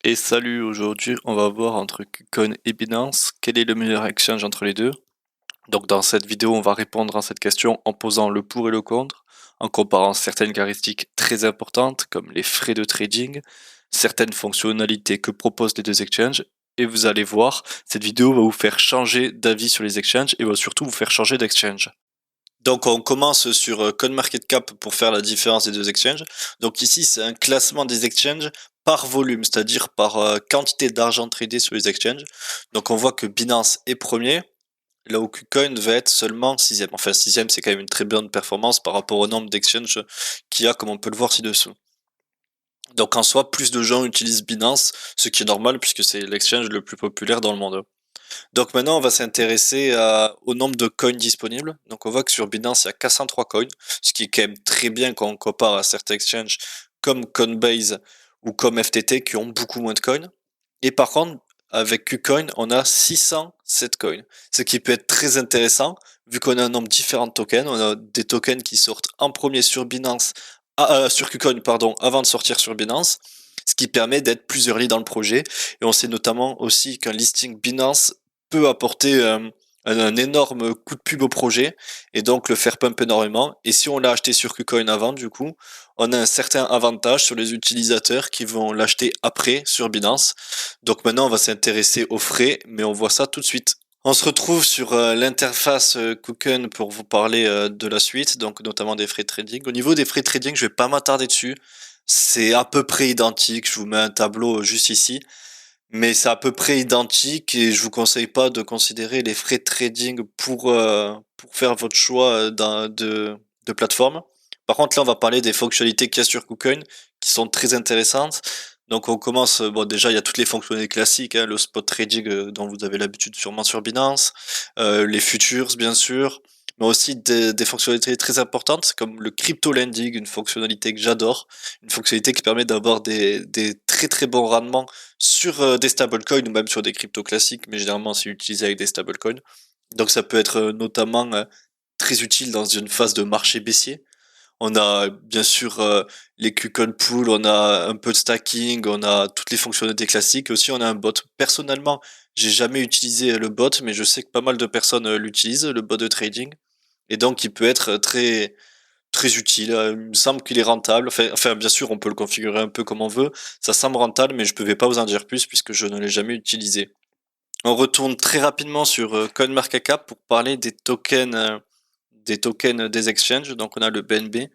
Et salut, aujourd'hui on va voir entre KuCoin et Binance, quel est le meilleur exchange entre les deux. Donc dans cette vidéo on va répondre à cette question en posant le pour et le contre, en comparant certaines caractéristiques très importantes comme les frais de trading, certaines fonctionnalités que proposent les deux exchanges, et vous allez voir, cette vidéo va vous faire changer d'avis sur les exchanges et va surtout vous faire changer d'exchange. Donc on commence sur CoinMarketCap pour faire la différence des deux exchanges. Donc ici c'est un classement des exchanges par volume, c'est-à-dire par quantité d'argent tradé sur les exchanges. Donc on voit que Binance est premier, là où KuCoin va être seulement sixième. Enfin sixième c'est quand même une très bonne performance par rapport au nombre d'exchanges qu'il y a, comme on peut le voir ci-dessous. Donc en soi plus de gens utilisent Binance, ce qui est normal puisque c'est l'exchange le plus populaire dans le monde. Donc maintenant, on va s'intéresser au nombre de coins disponibles. Donc on voit que sur Binance, il y a 403 coins, ce qui est quand même très bien quand on compare à certains exchanges comme Coinbase ou comme FTT qui ont beaucoup moins de coins. Et par contre, avec KuCoin, on a 607 coins, ce qui peut être très intéressant vu qu'on a un nombre différent de tokens. On a des tokens qui sortent en premier sur Binance, sur KuCoin, pardon, avant de sortir sur Binance, ce qui permet d'être plus early dans le projet. Et on sait notamment aussi qu'un listing Binance peut apporter un énorme coup de pub au projet et donc le faire pump énormément. Et si on l'a acheté sur KuCoin avant, du coup, on a un certain avantage sur les utilisateurs qui vont l'acheter après sur Binance. Donc maintenant, on va s'intéresser aux frais, mais on voit ça tout de suite. On se retrouve sur l'interface KuCoin pour vous parler de la suite, donc notamment des frais de trading. Au niveau des frais de trading, je vais pas m'attarder dessus. C'est à peu près identique. Je vous mets un tableau juste ici. Mais c'est à peu près identique et je vous conseille pas de considérer les frais de trading pour faire votre choix de plateforme. Par contre, là, on va parler des fonctionnalités qu'il y a sur KuCoin qui sont très intéressantes. Donc, on commence, bon, déjà, il y a toutes les fonctionnalités classiques, hein, le spot trading dont vous avez l'habitude sûrement sur Binance, les futures, bien sûr, mais aussi des fonctionnalités très importantes comme le crypto lending, une fonctionnalité que j'adore, une fonctionnalité qui permet d'avoir des très très bons rendements sur des stablecoins ou même sur des cryptos classiques, mais généralement c'est utilisé avec des stablecoins. Donc ça peut être notamment très utile dans une phase de marché baissier. On a bien sûr les KuCoin Pool, on a un peu de stacking, on a toutes les fonctionnalités classiques. Aussi, on a un bot. Personnellement, j'ai jamais utilisé le bot, mais je sais que pas mal de personnes l'utilisent, le bot de trading. Et donc, il peut être très utile. Il me semble qu'il est rentable. Enfin, bien sûr, on peut le configurer un peu comme on veut. Ça semble rentable, mais je ne vais pas vous en dire plus puisque je ne l'ai jamais utilisé. On retourne très rapidement sur CoinMarketCap pour parler des tokens des exchanges. Donc, on a le BNB,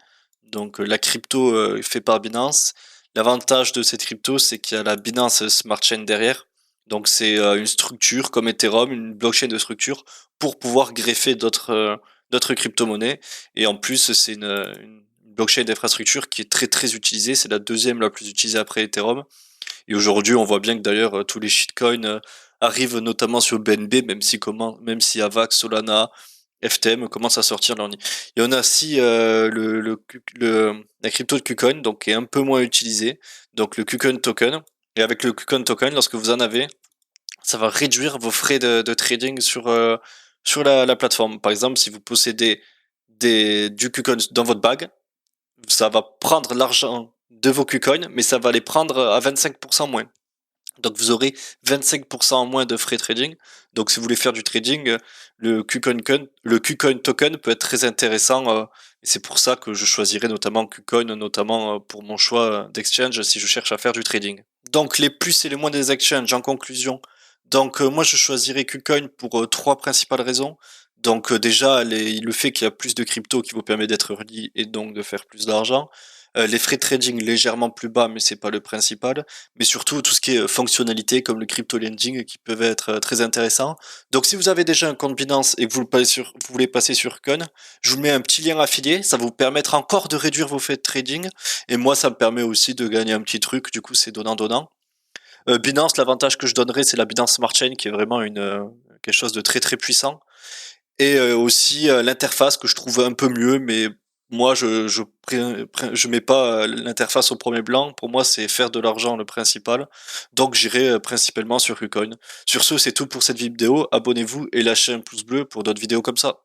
donc la crypto fait par Binance. L'avantage de cette crypto, c'est qu'il y a la Binance Smart Chain derrière. Donc, c'est une structure comme Ethereum, une blockchain de structure pour pouvoir greffer d'autres crypto-monnaies. Et en plus, c'est une blockchain d'infrastructure qui est très très utilisée. C'est la deuxième la plus utilisée après Ethereum. Et aujourd'hui, on voit bien que d'ailleurs tous les shitcoins arrivent notamment sur BNB, même si Avax, Solana, FTM commencent à sortir leur nid. Et on a aussi la crypto de KuCoin, donc qui est un peu moins utilisée, donc le KuCoin token. Et avec le KuCoin token, lorsque vous en avez, ça va réduire vos frais de trading sur la plateforme. Par exemple, si vous possédez du KuCoin dans votre bag, ça va prendre l'argent de vos KuCoins, mais ça va les prendre à 25% moins. Donc vous aurez 25% en moins de frais trading. Donc si vous voulez faire du trading, le KuCoin token peut être très intéressant. Et c'est pour ça que je choisirais notamment KuCoin, notamment pour mon choix d'exchange si je cherche à faire du trading. Donc les plus et les moins des exchanges en conclusion. Donc moi je choisirais KuCoin pour trois principales raisons. Donc déjà le fait qu'il y a plus de crypto qui vous permet d'être early et donc de faire plus d'argent. Les frais de trading légèrement plus bas, mais c'est pas le principal. Mais surtout tout ce qui est fonctionnalité comme le crypto lending qui peuvent être très intéressants. Donc si vous avez déjà un compte Binance et que vous voulez passer sur Coin, je vous mets un petit lien affilié, ça va vous permettre encore de réduire vos frais de trading. Et moi ça me permet aussi de gagner un petit truc, du coup c'est donnant-donnant. Binance, l'avantage que je donnerais, c'est la Binance Smart Chain qui est vraiment quelque chose de très très puissant. Et aussi l'interface que je trouve un peu mieux, mais moi je mets pas l'interface au premier blanc. Pour moi, c'est faire de l'argent le principal. Donc j'irai principalement sur KuCoin. Sur ce, c'est tout pour cette vidéo. Abonnez-vous et lâchez un pouce bleu pour d'autres vidéos comme ça.